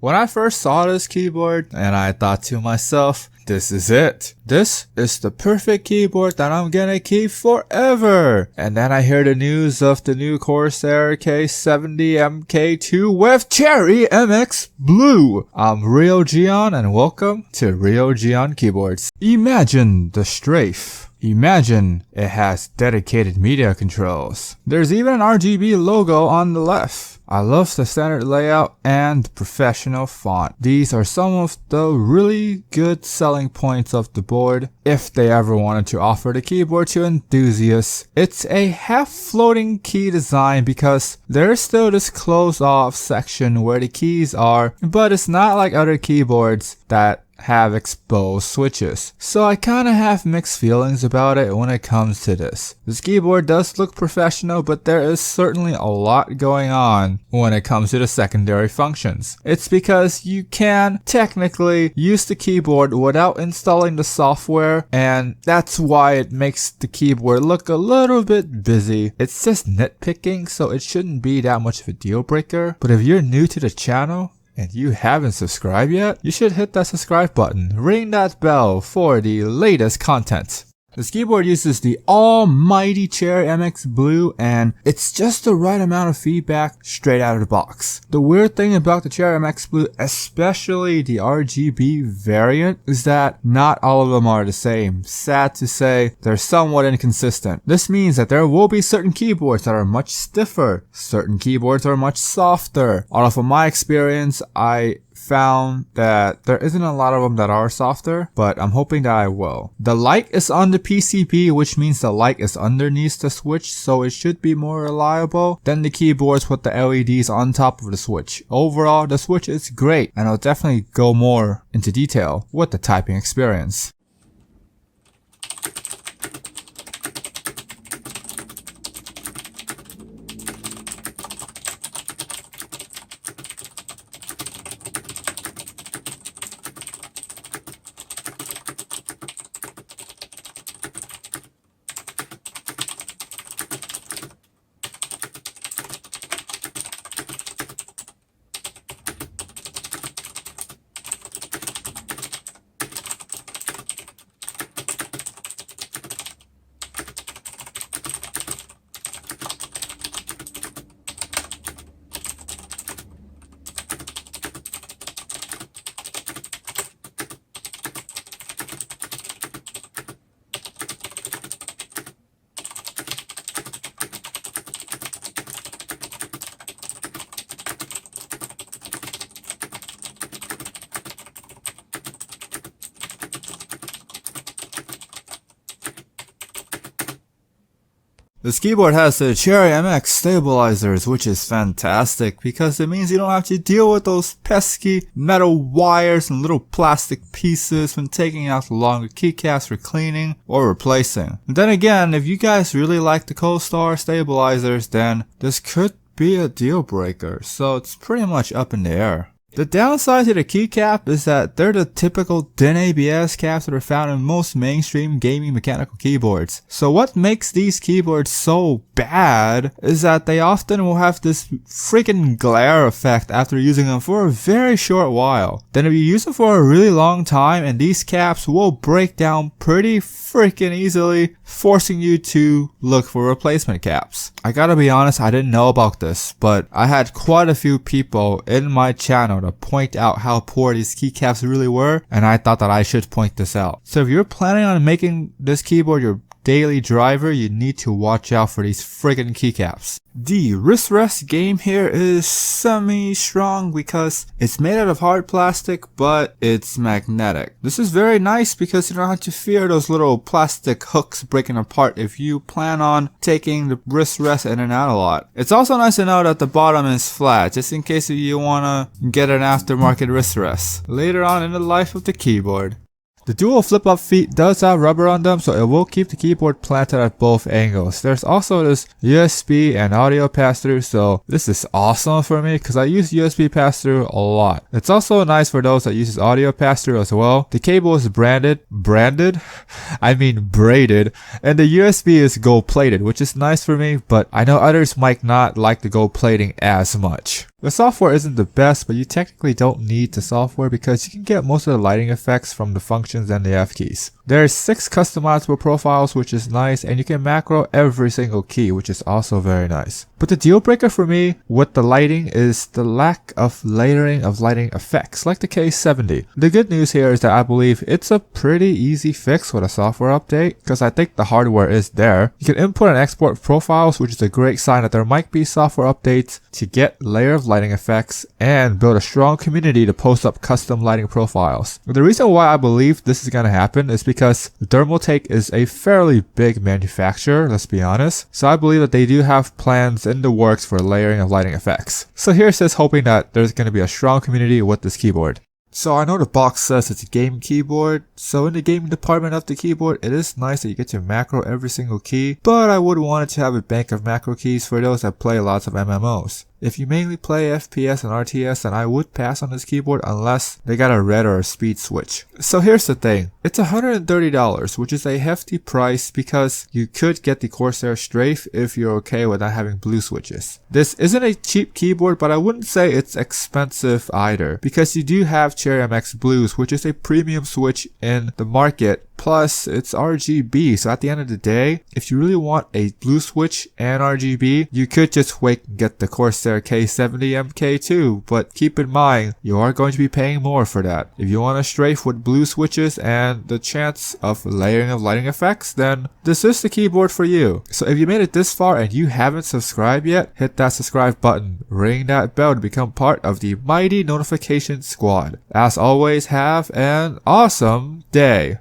When I first saw this keyboard, and I thought to myself, this is it. This is the perfect keyboard that I'm gonna keep forever. And then I hear the news of the new Corsair K70 MK2 with Cherry MX Blue. I'm Rio Gion and welcome to Rio Gion Keyboards. Imagine the strafe. Imagine it has dedicated media controls. There's even an RGB logo on the left. I love the standard layout and professional font. These are some of the really good selling points of the board if they ever wanted to offer the keyboard to enthusiasts. It's a half floating key design because there's still this closed off section where the keys are, but it's not like other keyboards that have exposed switches. So I kinda have mixed feelings about it when it comes to this. This keyboard does look professional, but there is certainly a lot going on when it comes to the secondary functions. It's because you can technically use the keyboard without installing the software, and that's why it makes the keyboard look a little bit busy. It's just nitpicking, so it shouldn't be that much of a deal breaker. But if you're new to the channel, and you haven't subscribed yet, you should hit that subscribe button, ring that bell for the latest content. This keyboard uses the almighty Cherry MX Blue, and it's just the right amount of feedback straight out of the box. The weird thing about the Cherry MX Blue, especially the RGB variant, is that not all of them are the same. Sad to say, they're somewhat inconsistent. This means that there will be certain keyboards that are much stiffer, certain keyboards are much softer. Although from my experience, I found that there isn't a lot of them that are softer, but I'm hoping that I will. The light is on the PCB, which means the light is underneath the switch, so it should be more reliable than the keyboards with the LEDs on top of the switch. Overall, the switch is great, and I'll definitely go more into detail with the typing experience. This keyboard has the Cherry MX stabilizers, which is fantastic because it means you don't have to deal with those pesky metal wires and little plastic pieces when taking out the longer keycaps for cleaning or replacing. And then again, if you guys really like the Cold-Star stabilizers, then this could be a deal breaker, so it's pretty much up in the air. The downside to the keycap is that they're the typical DIN ABS caps that are found in most mainstream gaming mechanical keyboards. So what makes these keyboards so bad is that they often will have this freaking glare effect after using them for a very short while. Then if you use them for a really long time, and these caps will break down pretty freaking easily, forcing you to look for replacement caps. I gotta be honest, I didn't know about this, but I had quite a few people in my channel to point out how poor these keycaps really were, and I thought that I should point this out. So if you're planning on making this keyboard your daily driver, you need to watch out for these friggin' keycaps. The wrist rest game here is semi-strong because it's made out of hard plastic, but it's magnetic. This is very nice because you don't have to fear those little plastic hooks breaking apart if you plan on taking the wrist rest in and out a lot. It's also nice to know that the bottom is flat, just in case you wanna get an aftermarket wrist rest later on in the life of the keyboard. The dual flip-up feet does have rubber on them, so it will keep the keyboard planted at both angles. There's also this USB and audio pass-through, so this is awesome for me because I use USB pass-through a lot. It's also nice for those that uses audio pass-through as well. The cable is braided, and the USB is gold-plated, which is nice for me, but I know others might not like the gold plating as much. The software isn't the best, but you technically don't need the software because you can get most of the lighting effects from the functions and the F keys. There are 6 customizable profiles, which is nice, and you can macro every single key, which is also very nice. But the deal breaker for me with the lighting is the lack of layering of lighting effects, like the K70. The good news here is that I believe it's a pretty easy fix with a software update, because I think the hardware is there. You can input and export profiles, which is a great sign that there might be software updates to get layer of lighting effects and build a strong community to post up custom lighting profiles. The reason why I believe this is going to happen is because Thermaltake is a fairly big manufacturer, let's be honest. So I believe that they do have plans in the works for layering of lighting effects. So here's just hoping that there's going to be a strong community with this keyboard. So I know the box says it's a gaming keyboard, so in the gaming department of the keyboard, it is nice that you get to macro every single key, but I would want it to have a bank of macro keys for those that play lots of MMOs. If you mainly play FPS and RTS, then I would pass on this keyboard unless they got a red or a speed switch. So here's the thing, it's $130, which is a hefty price because you could get the Corsair Strafe if you're okay with not having blue switches. This isn't a cheap keyboard, but I wouldn't say it's expensive either, because you do have Cherry MX Blues, which is a premium switch in the market. Plus, it's RGB, so at the end of the day, if you really want a blue switch and RGB, you could just wait and get the Corsair K70 MK2, but keep in mind, you are going to be paying more for that. If you want a strafe with blue switches and the chance of layering of lighting effects, then this is the keyboard for you. So if you made it this far and you haven't subscribed yet, hit that subscribe button, ring that bell to become part of the mighty notification squad. As always, have an awesome day.